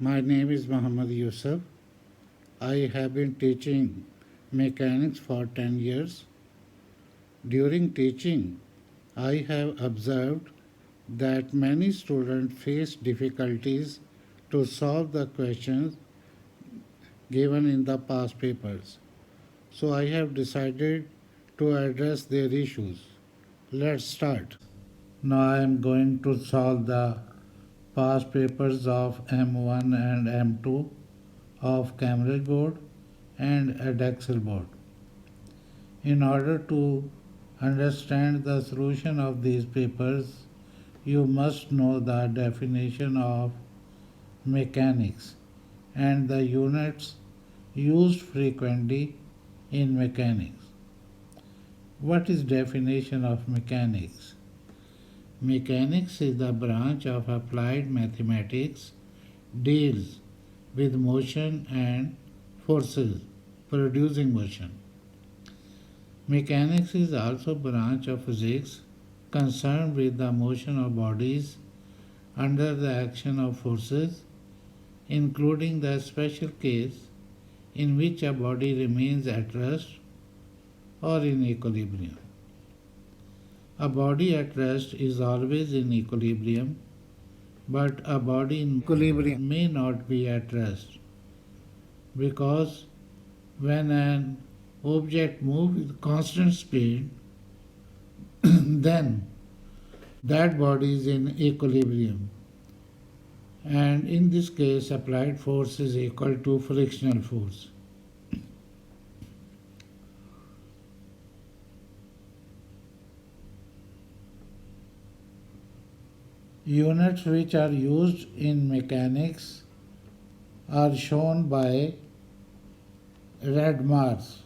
My name is Muhammad Yusuf. I have been teaching mechanics for 10 years. During teaching, I have observed that many students face difficulties to solve the questions given in the past papers. So I have decided to address their issues. Let's start. Now I am going to solve the past papers of M1 and M2 of Cambridge board and Edexcel board. In order to understand the solution of these papers, you must know the definition of mechanics and the units used frequently in mechanics. What is definition of mechanics? Mechanics is the branch of applied mathematics deals with motion and forces producing motion. Mechanics is also a branch of physics concerned with the motion of bodies under the action of forces, including the special case in which a body remains at rest or in equilibrium. A body at rest is always in equilibrium, but a body in equilibrium may not be at rest because when an object moves with constant speed, then that body is in equilibrium. And in this case, applied force is equal to frictional force. Units which are used in mechanics are shown by red marks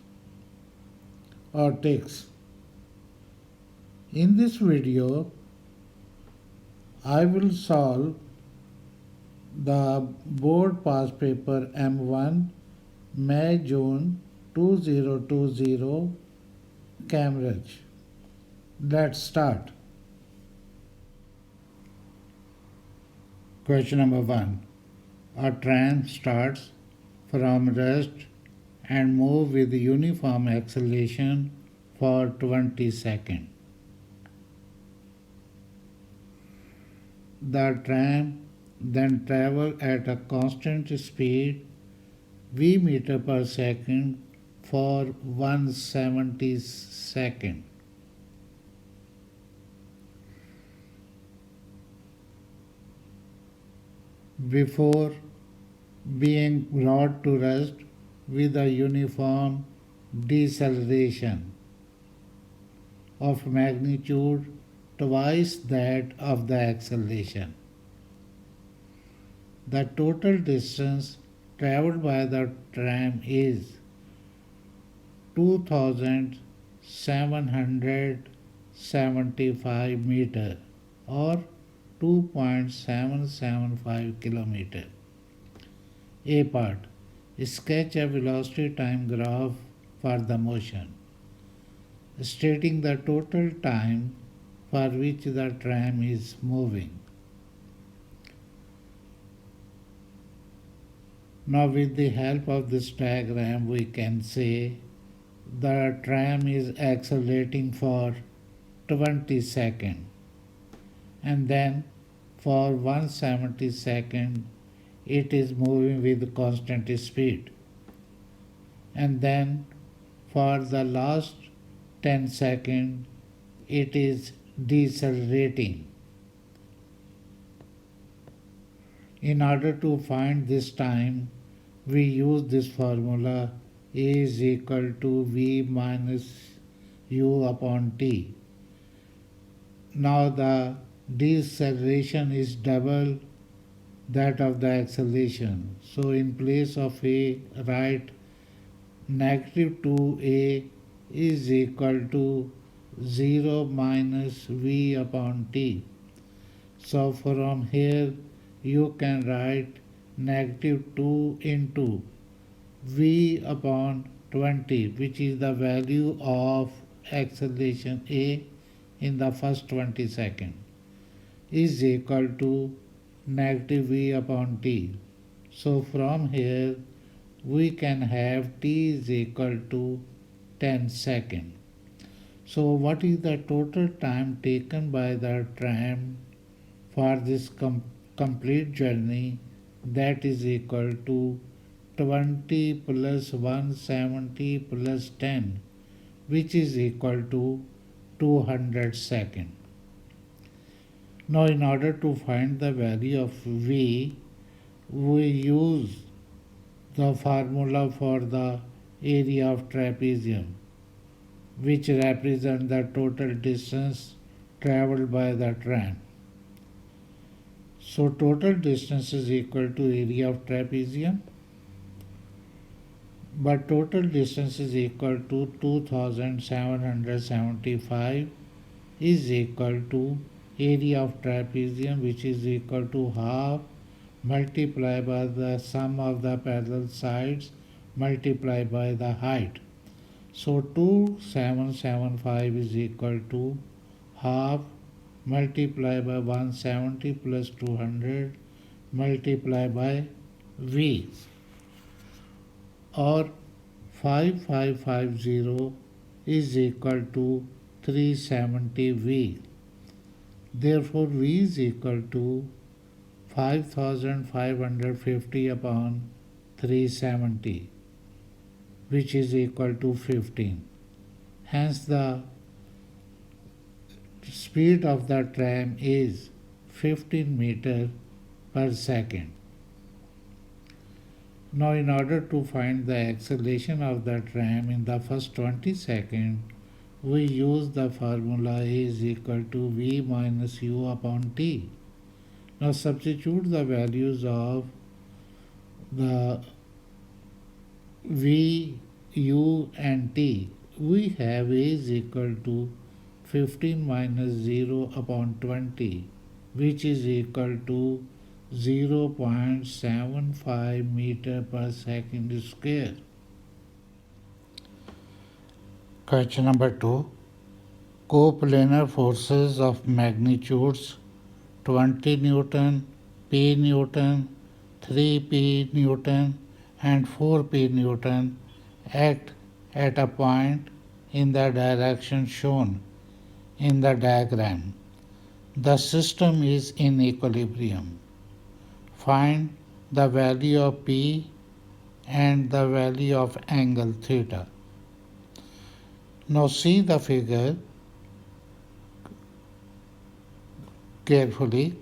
or ticks. In this video, I will solve the board past paper M1 May-June 2020 Cambridge. Let's start. Question number 1. A tram starts from rest and moves with uniform acceleration for 20 seconds. The tram then travels at a constant speed v meter per second for 170 seconds. Before being brought to rest with a uniform deceleration of magnitude twice that of the acceleration. The total distance traveled by the tram is 2775 meter or 2.775 kilometer. A part. Sketch a velocity time graph for the motion, stating the total time for which the tram is moving. Now with the help of this diagram we can say the tram is accelerating for 20 seconds and then for 170 seconds it is moving with constant speed, and then for the last 10 seconds it is decelerating. In order to find this time, we use this formula A is equal to V minus U upon T. Now the deceleration is double that of the acceleration. So in place of A, write negative 2A is equal to 0 minus V upon T. So from here you can write negative 2 into V upon 20, which is the value of acceleration A in the first 20 seconds, is equal to negative V upon T. So from here we can have t is equal to 10 seconds. So what is the total time taken by the tram for this complete journey? That is equal to 20 plus 170 plus 10, which is equal to 200 seconds. Now in order to find the value of V, we use the formula for the area of trapezium, which represents the total distance traveled by the tram. So total distance is equal to area of trapezium, but total distance is equal to 2775 is equal to area of trapezium, which is equal to half multiplied by the sum of the parallel sides multiplied by the height. So 2775 is equal to half multiplied by 170 plus 200 multiplied by V, or 5550 is equal to 370 V. Therefore V is equal to 5550 upon 370, which is equal to 15. Hence the speed of the tram is 15 meter per second. Now in order to find the acceleration of the tram in the first 20 seconds, we use the formula A is equal to V minus U upon T. Now substitute the values of the V, U and T. We have A is equal to 15 minus 0 upon 20, which is equal to 0.75 meter per second square. Question number 2. Coplanar forces of magnitudes 20 Newton, P Newton, 3P Newton and 4P Newton act at a point in the direction shown in the diagram. The system is in equilibrium. Find the value of P and the value of angle theta. Now see the figure carefully.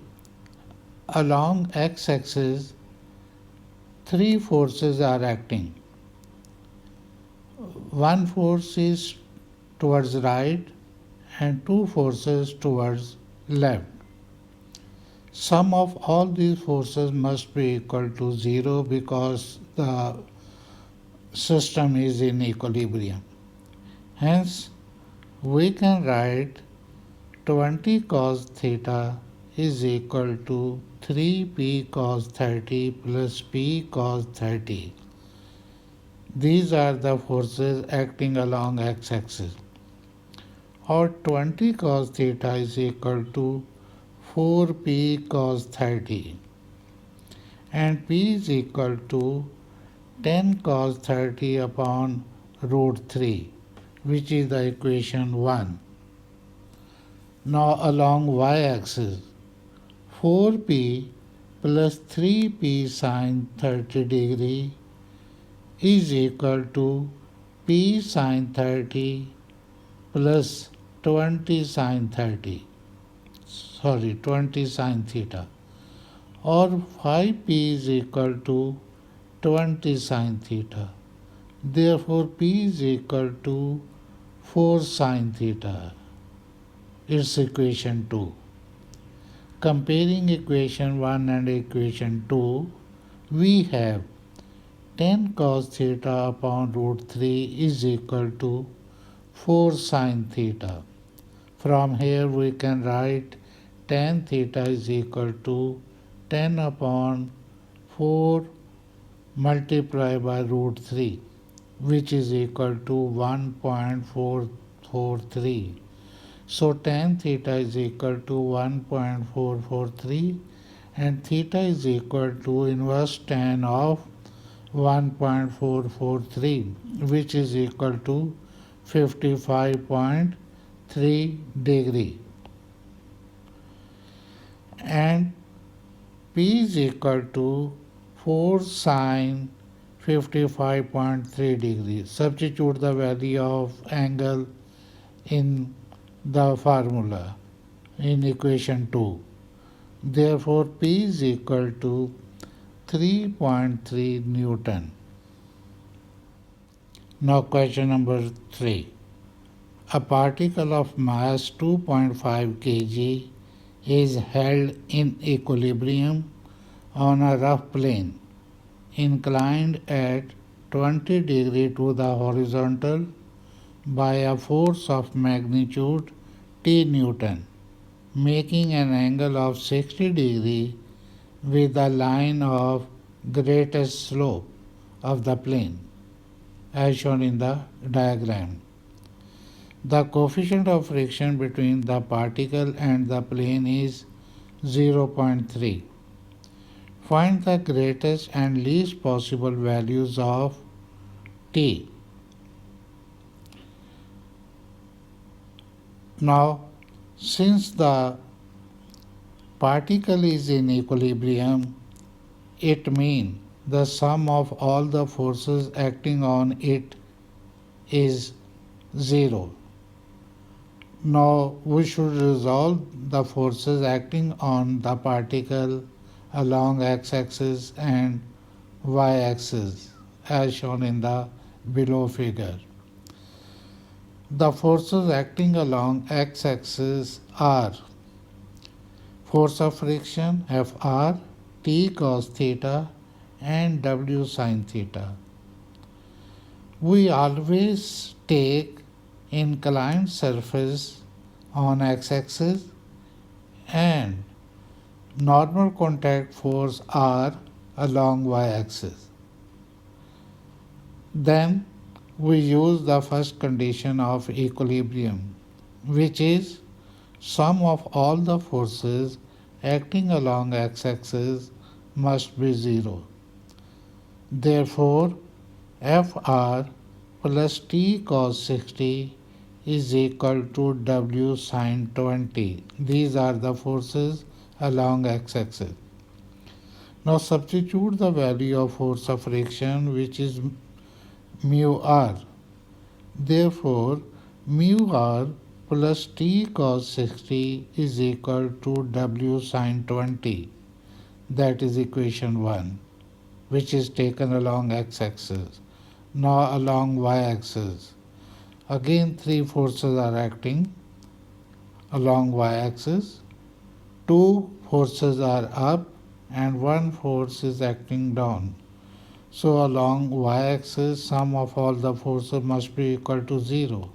Along x-axis, three forces are acting. One force is towards right and two forces towards left. Sum of all these forces must be equal to 0 because the system is in equilibrium. Hence, we can write 20 cos theta is equal to 3p cos 30 plus p cos 30. These are the forces acting along x-axis. Or 20 cos theta is equal to 4p cos 30 and p is equal to 10 cos 30 upon root 3, which is the equation 1. Now along y-axis, 4p plus 3p sin 30 degree is equal to p sin 30 plus 20 sin theta, or 5p is equal to 20 sin theta. Therefore p is equal to 4 sin theta. It's equation 2. Comparing equation 1 and equation 2, we have 10 cos theta upon root 3 is equal to 4 sin theta. From here we can write tan theta is equal to 10 upon 4 multiplied by root 3, which is equal to 1.443. So tan theta is equal to 1.443 and theta is equal to inverse tan of 1.443, which is equal to 55.3 degree, and P is equal to 4 sine 55.3 degrees. Substitute the value of angle in the formula in equation 2. Therefore, P is equal to 3.3 Newton. Now question number 3. A particle of mass 2.5 kg is held in equilibrium on a rough plane inclined at 20 degree to the horizontal by a force of magnitude T Newton, making an angle of 60 degree with a line of greatest slope of the plane as shown in the diagram. The coefficient of friction between the particle and the plane is 0.3. Find the greatest and least possible values of T. Now, since the particle is in equilibrium, it means the sum of all the forces acting on it is 0. Now, we should resolve the forces acting on the particle along x-axis and y-axis as shown in the below figure. The forces acting along x-axis are force of friction Fr, T cos theta and W sin theta. We always take inclined surface on x-axis and normal contact force R along y-axis. Then we use the first condition of equilibrium, which is sum of all the forces acting along x-axis must be 0. Therefore, Fr plus T cos 60 is equal to W sin 20. These are the forces along x-axis. Now substitute the value of force of friction, which is mu r. Therefore, mu r plus T cos 60 is equal to W sin 20. That is equation 1, which is taken along x-axis. Now along y-axis. Again, 3 forces are acting along y-axis. 2 forces are up and 1 force is acting down. So along y-axis, sum of all the forces must be equal to 0.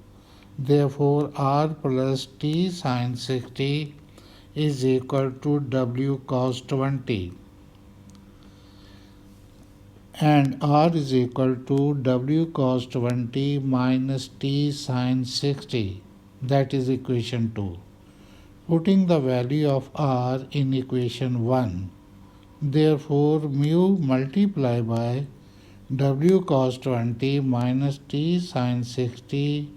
Therefore, R plus T sin 60 is equal to W cos 20. And R is equal to W cos 20 minus T sin 60. That is equation 2. Putting the value of R in equation 1. Therefore, mu multiplied by W cos 20 minus T sin 60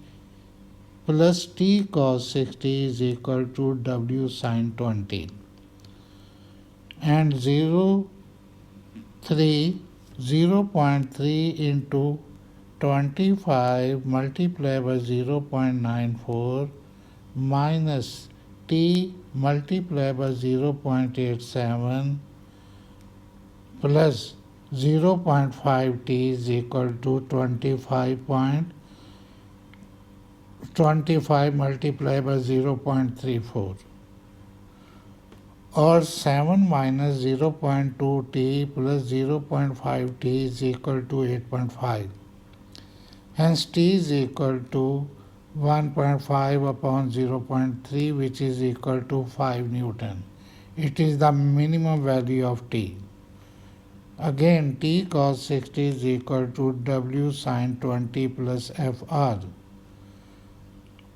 plus T cos 60 is equal to W sin 20. And 0.3 into 25 multiplied by 0.94 minus T multiplied by 0.87 plus 0.5 T is equal to 25 multiplied by 0.34, or 7 minus 0.2 T plus 0.5 T is equal to 8.5. Hence T is equal to 1.5 upon 0.3, which is equal to 5 Newton. It is the minimum value of T. Again, T cos 60 is equal to W sin 20 plus Fr.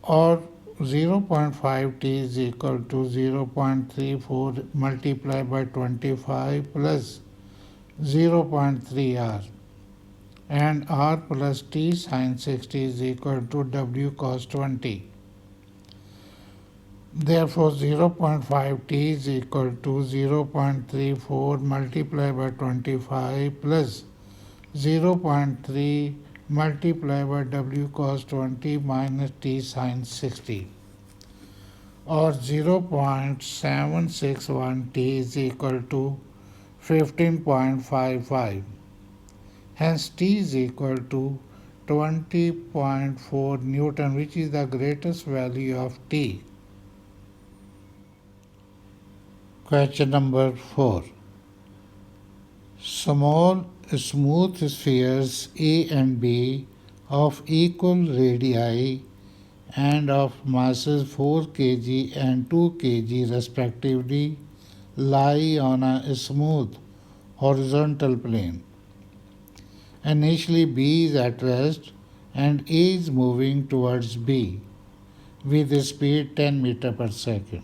Or 0.5 t is equal to 0.34 multiplied by 25 plus 0.3 r, and r plus t sine 60 is equal to w cos 20. Therefore, 0.5 t is equal to 0.34 multiplied by 25 plus 0.3 multiplied by w cos 20 minus t sine 60, or 0.761 t is equal to 15.55. Hence, t is equal to 20.4 Newton, which is the greatest value of t. Question number 4. Small smooth spheres A and B of equal radii and of masses 4 kg and 2 kg respectively lie on a smooth horizontal plane. Initially B is at rest and A is moving towards B with a speed 10 meter per second.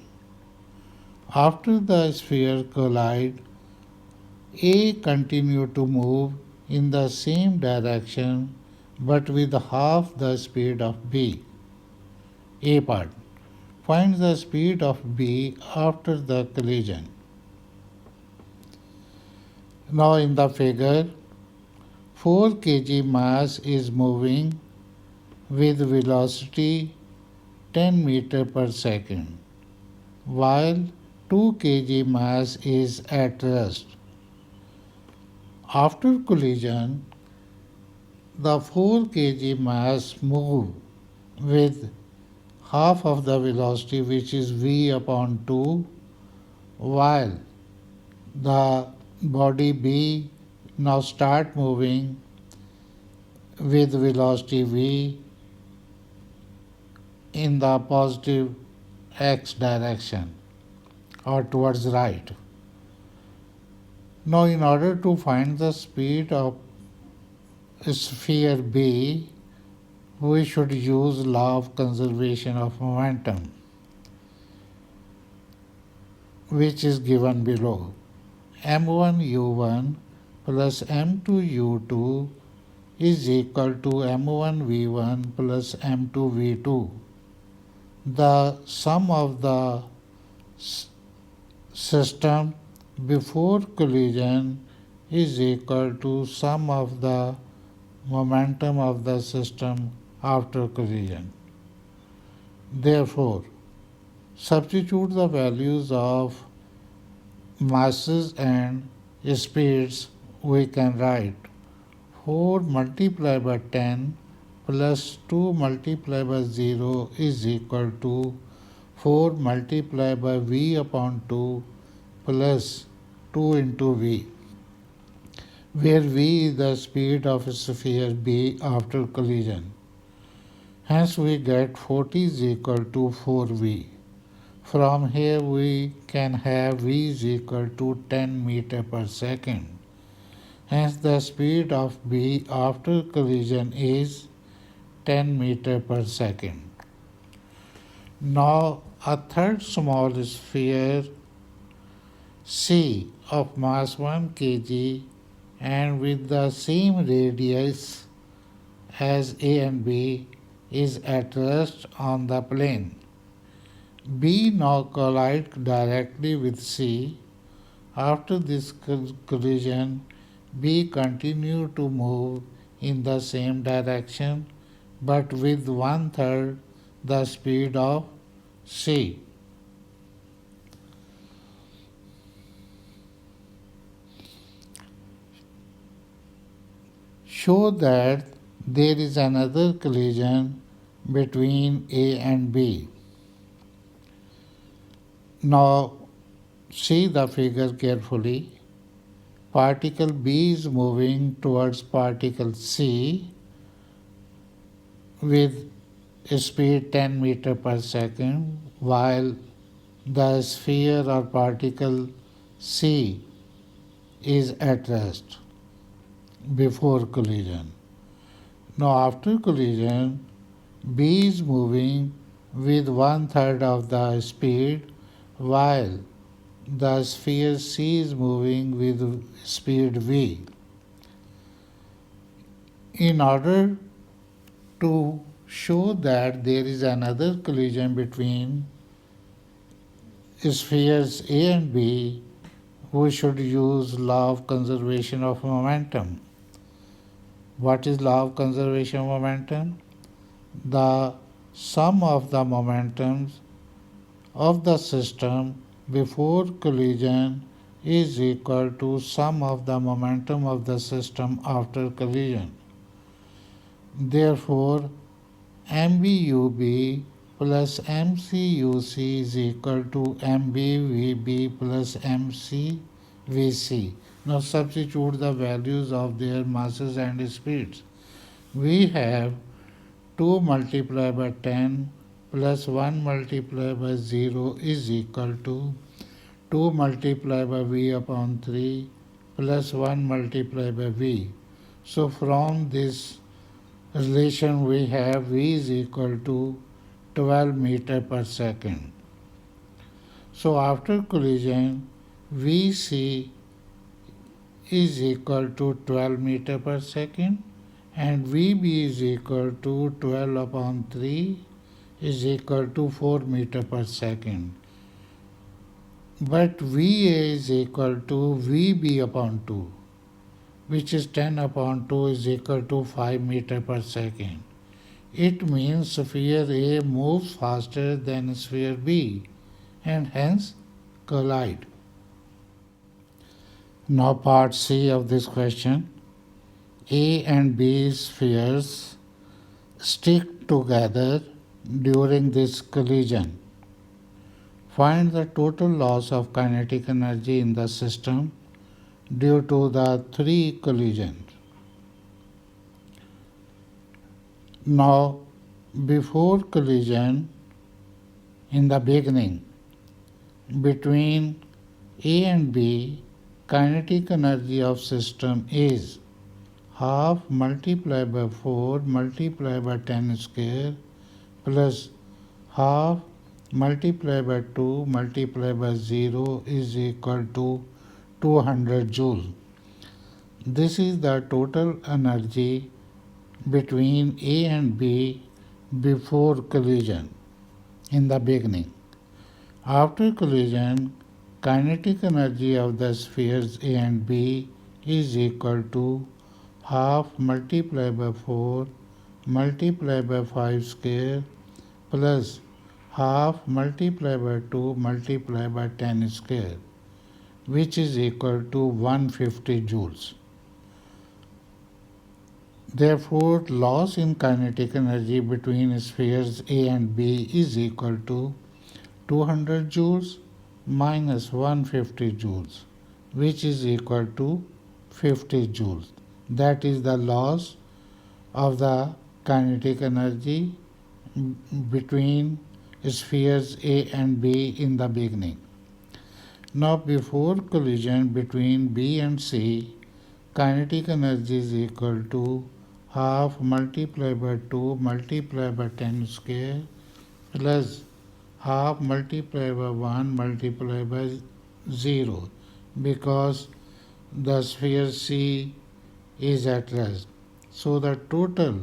After the sphere collide, A continued to move in the same direction but with half the speed of B. A part. Find the speed of B after the collision. Now in the figure, 4 kg mass is moving with velocity 10 meter per second, while 2 kg mass is at rest. After collision, the 4 kg mass move with half of the velocity, which is v upon 2, while the body B now start moving with velocity v in the positive x direction or towards right. Now in order to find the speed of sphere B, we should use law of conservation of momentum, which is given below. m1 u1 plus m2 u2 is equal to m1 v1 plus m2 v2. The sum of the system before collision is equal to sum of the momentum of the system after collision. Therefore, substitute the values of masses and speeds. We can write 4 multiplied by 10 plus 2 multiplied by 0 is equal to 4 multiplied by v upon 2 plus 2 into v, where v is the speed of sphere B after collision. Hence we get 40 is equal to 4v. From here we can have v is equal to 10 meter per second. Hence the speed of B after collision is 10 meter per second. Now a third small sphere C of mass 1 kg and with the same radius as A and B is at rest on the plane. B now collides directly with C. After this collision, B continued to move in the same direction but with 1/3 the speed of C. Show that there is another collision between A and B. Now see the figure carefully. Particle B is moving towards particle C with speed 10 meter per second, while the sphere or particle C is at rest before collision. Now after collision, B is moving with one third of the speed, while the sphere C is moving with speed v. In order to show that there is another collision between spheres A and B, we should use law of conservation of momentum. What is law of conservation of momentum? The sum of the momentums of the system before collision is equal to sum of the momentum of the system after collision. Therefore, MBUB plus MCUC is equal to MBVB plus MCVC. Now substitute the values of their masses and speeds. We have 2 multiplied by 10 plus 1 multiplied by 0 is equal to 2 multiplied by V upon 3 plus 1 multiplied by V. So from this relation we have V is equal to 12 meter per second. So after collision, Vc is equal to 12 meter per second and Vb is equal to 12 upon 3 is equal to 4 meter per second. But Va is equal to Vb upon 2, which is 10 upon 2 is equal to 5 meter per second. It means sphere A moves faster than sphere B and hence collide. Now part C of this question. A and B spheres stick together during this collision. Find the total loss of kinetic energy in the system due to the three collisions. Now, before collision, in the beginning, between A and B, kinetic energy of system is half multiplied by 4 multiplied by 10 square plus half multiplied by 2 multiplied by 0 is equal to 200 joules. This is the total energy between A and B before collision in the beginning. After collision, kinetic energy of the spheres A and B is equal to half multiplied by 4 multiplied by 5 square plus half multiplied by 2 multiplied by 10 square, which is equal to 150 joules. Therefore, loss in kinetic energy between spheres A and B is equal to 200 joules minus 150 joules, which is equal to 50 joules. That is the loss of the kinetic energy between spheres A and B in the beginning. Now, before collision between B and C, kinetic energy is equal to half multiplied by 2 multiplied by 10 square plus half multiplied by 1 multiplied by 0, because the sphere C is at rest. So the total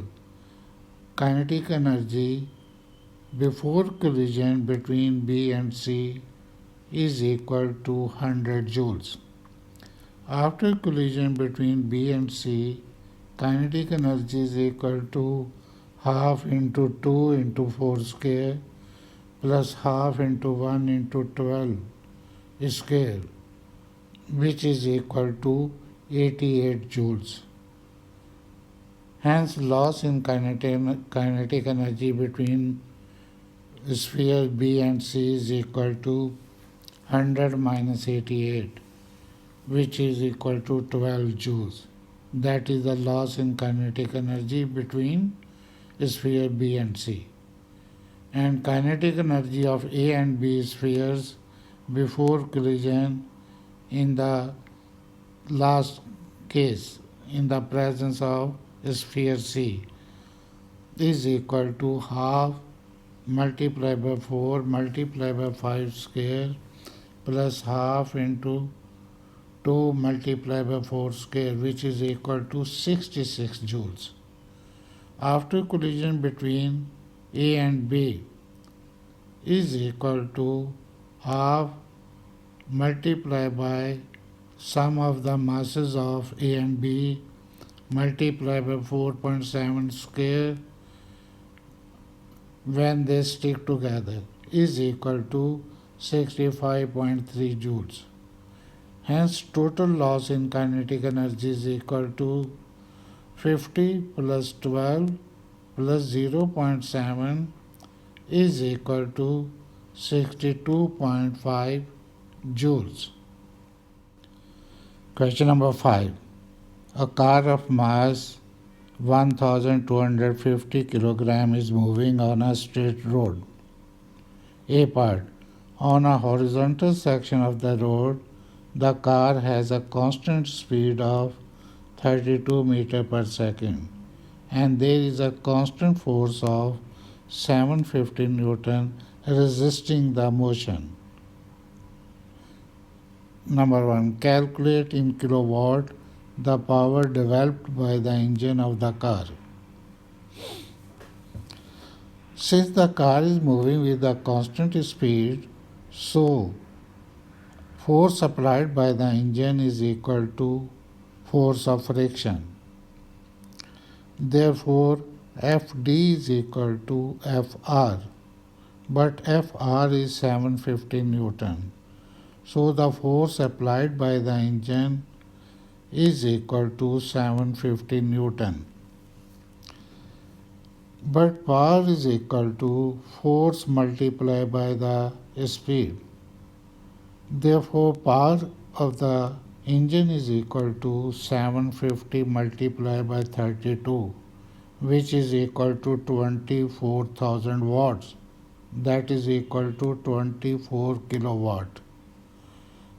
kinetic energy before collision between B and C is equal to 100 joules. After collision between B and C, kinetic energy is equal to half into 2 into 4 square plus half into 1 into 12 square, which is equal to 88 joules. Hence, loss in kinetic energy between sphere B and C is equal to 100 minus 88, which is equal to 12 joules. That is the loss in kinetic energy between sphere B and C. And kinetic energy of A and B spheres before collision in the last case, in the presence of sphere C, is equal to half multiplied by 4 multiplied by 5 square plus half into 2 multiplied by 4 square, which is equal to 66 joules. After collision between A and B is equal to half multiplied by sum of the masses of A and B multiplied by 4.7 square when they stick together is equal to 65.3 joules. Hence, total loss in kinetic energy is equal to 50 plus 12 plus 0.7 is equal to 62.5 joules. Question number 5. A car of mass 1250 kg is moving on a straight road. A part. On a horizontal section of the road, the car has a constant speed of 32 meter per second and there is a constant force of 750 Newton resisting the motion. Number 1. Calculate in kilowatt the power developed by the engine of the car. Since the car is moving with a constant speed, so force applied by the engine is equal to force of friction. Therefore, Fd is equal to Fr, but Fr is 750 Newton. So the force applied by the engine is equal to 750 Newton. But power is equal to force multiplied by the speed. Therefore, power of the engine is equal to 750 multiplied by 32, which is equal to 24,000 watts. That is equal to 24 kilowatt.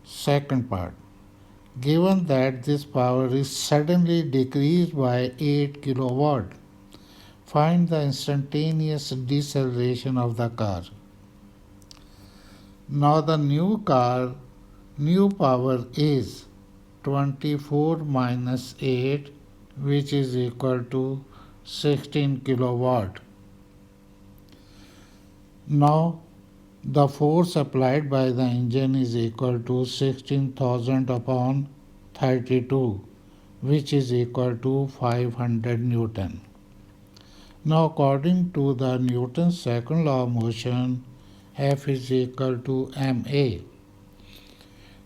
Second part. Given that this power is suddenly decreased by 8 kilowatt, find the instantaneous deceleration of the car. Now the new power is 24 minus 8, which is equal to 16 kilowatt. Now the force applied by the engine is equal to 16,000 upon 32, which is equal to 500 Newton. Now according to the Newton's second law of motion, F is equal to ma.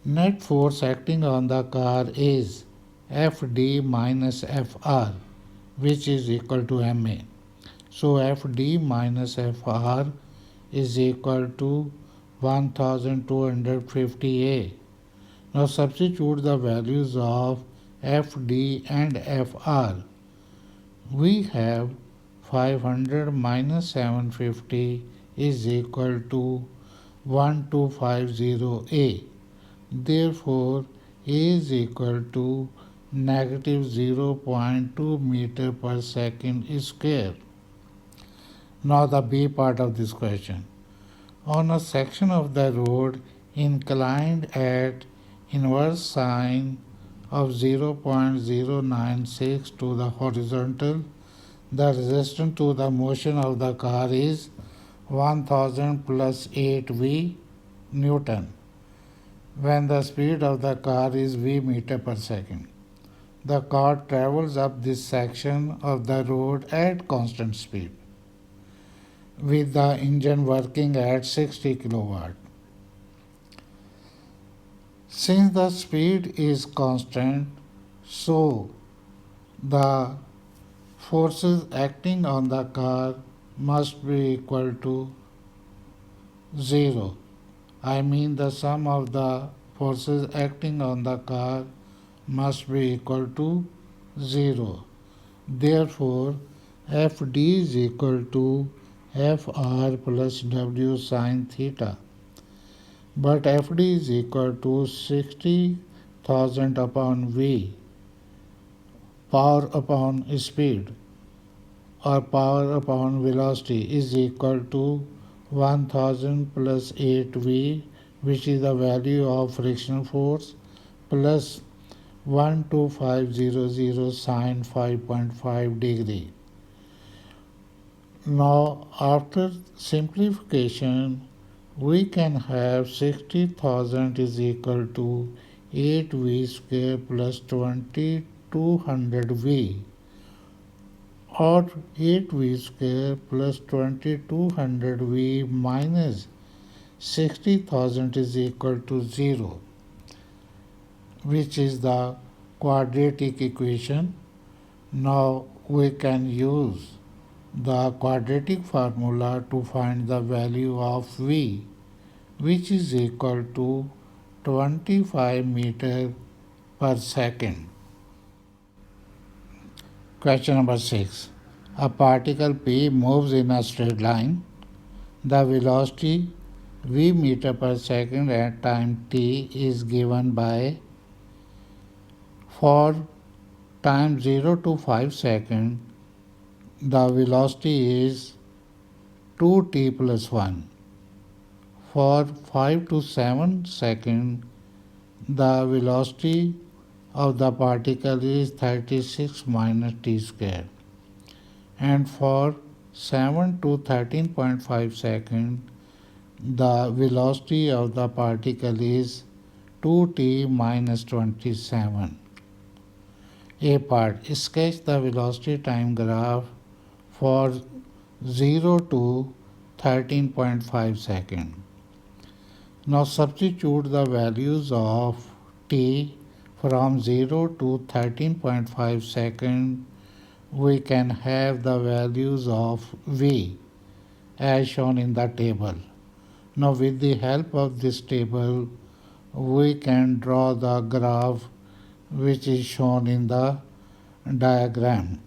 Net force acting on the car is Fd minus Fr, which is equal to ma. So Fd minus Fr is equal to 1250 A. Now substitute the values of Fd and Fr. We have 500 minus 750 is equal to 1250 A. Therefore, A is equal to negative 0.2 meter per second square. Now the B part of this question. On a section of the road inclined at inverse sine of 0.096 to the horizontal, the resistance to the motion of the car is 1000 plus 8 Newton when the speed of the car is V meter per second. The car travels up this section of the road at constant speed with the engine working at 60 kilowatt. Since the speed is constant, so the forces acting on the car must be equal to 0. I mean the sum of the forces acting on the car must be equal to 0. Therefore, Fd is equal to Fr plus W sin theta. But Fd is equal to 60,000 upon V, power upon speed. or power upon velocity is equal to 1000 plus 8v, which is the value of frictional force, plus 12500 sine 5.5 degree. Now, after simplification, we can have 60,000 is equal to 8v square plus 2200v, or 8v square plus 2200v minus 60,000 is equal to 0, which is the quadratic equation. Now we can use the quadratic formula to find the value of v, which is equal to 25 meter per second. Question number 6. A particle P moves in a straight line. The velocity v meter per second at time t is given by, for time 0 to 5 seconds, the velocity is 2t plus 1. For 5 to 7 seconds, the velocity of the particle is 36 minus t square. And for 7 to 13.5 seconds, the velocity of the particle is 2t minus 27. A part. Sketch the velocity time graph for 0 to 13.5 seconds. Now substitute the values of t from 0 to 13.5 seconds. We can have the values of v as shown in the table. Now with the help of this table, we can draw the graph which is shown in the diagram.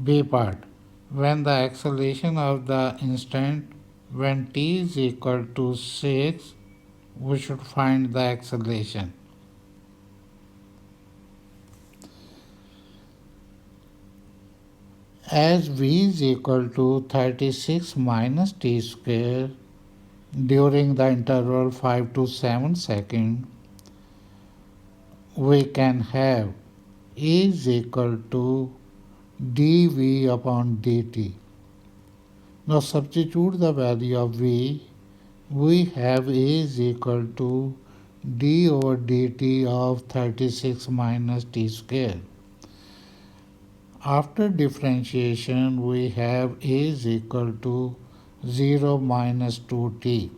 B part. When the acceleration of the instant when t is equal to 6, we should find the acceleration. As v is equal to 36 minus t square during the interval 5 to 7 seconds, we can have A is equal to dv upon dt. Now substitute the value of v. We have A is equal to d over dt of 36 minus t square. After differentiation, we have A is equal to 0 minus 2t,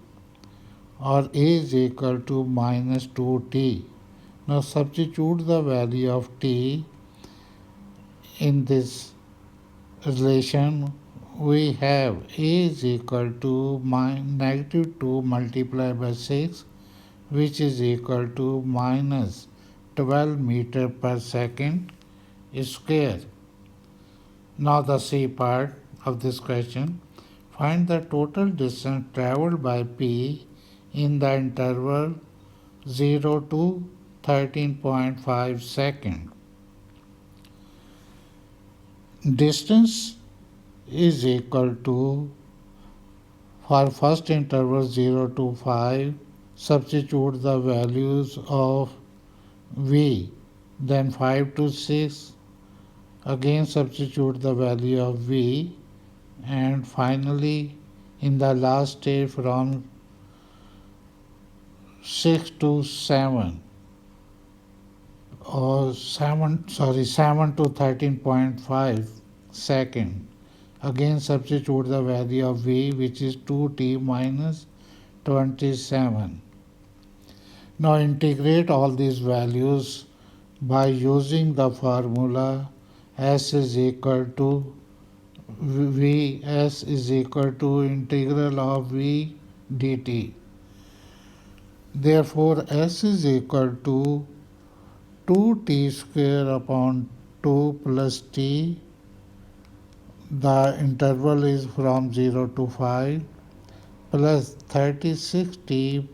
or A is equal to minus 2t. Now substitute the value of t in this relation. We have A is equal to negative 2 multiplied by 6, which is equal to minus 12 meter per second square. Now the C part of this question. Find the total distance travelled by P in the interval 0 to 13.5 seconds. Distance is equal to, for first interval 0 to 5, substitute the values of V, then 5 to 6, again substitute the value of V, and finally in the last stage from 6 to 7 or 7 to 13.5 second. Again substitute the value of V, which is 2t minus 27. Now integrate all these values by using the formula S is equal to Vs is equal to integral of V dt. Therefore, S is equal to 2t square upon 2 plus t. The interval is from 0 to 5, plus 36t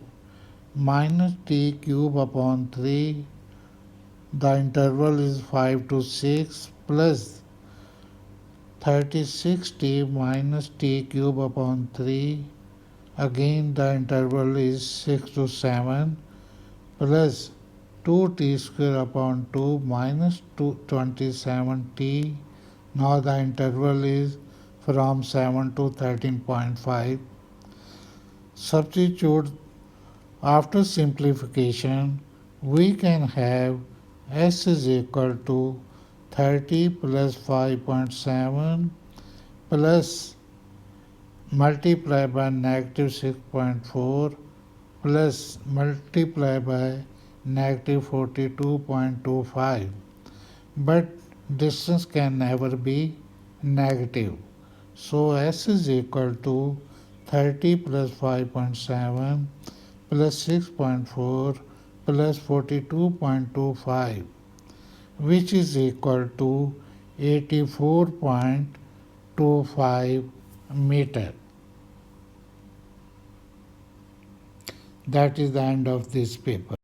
minus t cube upon 3. The interval is 5 to 6, plus 36t minus t cube upon 3. Again the interval is 6 to 7 plus 2t square upon 2 minus 27t. Now the interval is from 7 to 13.5. Substitute after simplification, we can have s is equal to 30 plus 5.7 plus multiply by negative 6.4 plus multiply by negative 42.25. But distance can never be negative. So s is equal to 30 plus 5.7 plus 6.4 plus 42.25, which is equal to 84.25 meter. That is the end of this paper.